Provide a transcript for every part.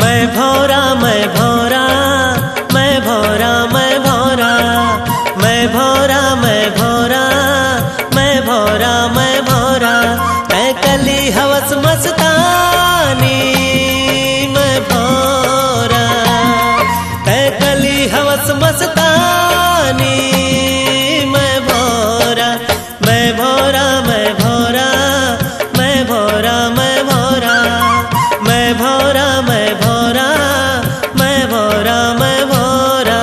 मैं भौरा मैं भौरा मैं भौरा मैं भौरा मैं भौरा मैं भौरा मैं भौरा मैं भौरा मैं कली हवस मस्तानी मैं भौरा मैं कली हवस मस्तानी मैं भौरा मैं भौरा मैं भौरा मैं भौरा मैं भौरा मैं भौरा मैं भौरा मैं भौरा मैं भौरा।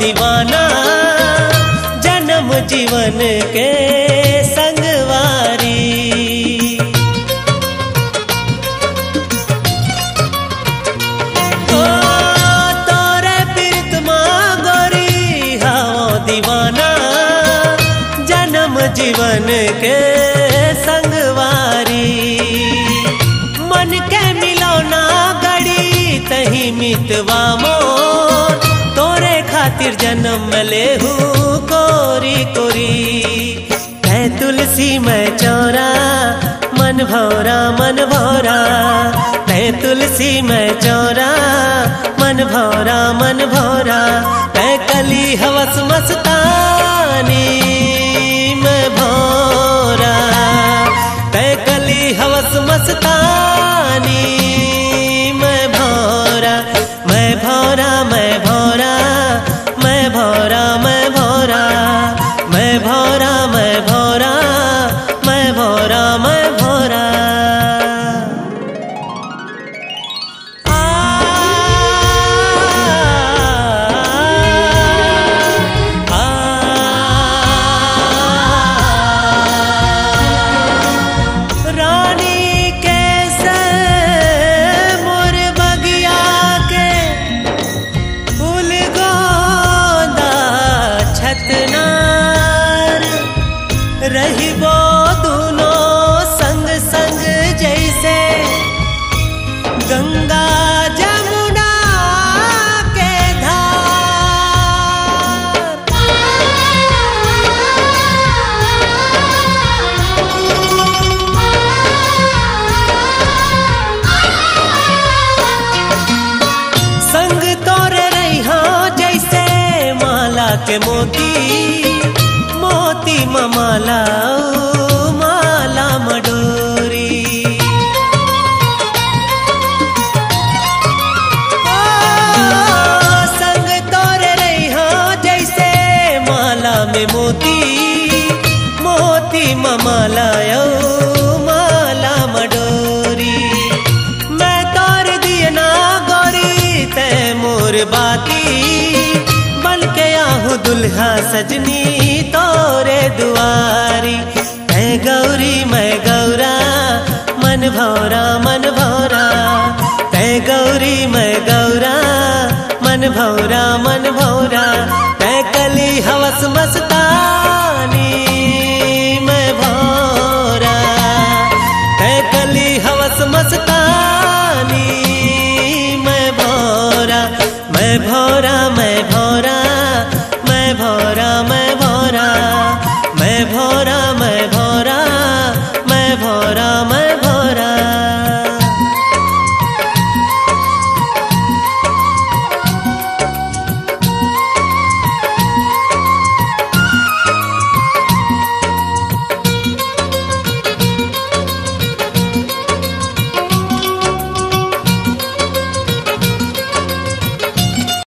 दीवाना जन्म जीवन के संगवारी ओ तोरे प्रीतमा गोरी हाओ दीवाना जन्म जीवन के संगवारी मन के मिलौना गड़ी तही मितवा मोर तोरे खातिर जन्म में लेहू कोरी कोरी मैं तुलसी मैं चौरा मन भौरा मन भौरा मैं तुलसी मैं चौरा मन भौरा मन भौरा मैं कली हवस मस्तानी मैं भौरा मैं कली हवस मस्तानी मैं भौरा मैं भौरा मैं भौरा मैं भौरा मैं भौरा मैं भौरा मैं भौरा मैं भौरा मैं भौरा। रानी कैसे मोर बगिया के फूल गोंदा छतनार रहिबो दोनों संग संग जैसे गंगा जमुना के संग तोरे रहिया जैसे माला के मोती मोती माला माला मडोरी संग तोरे रहिया जैसे माला में मोती मोती माला माला मडोरी मैं तोर दिए ना गोरी तै मोर बाती बन के आहू दुल्हा सजनी तो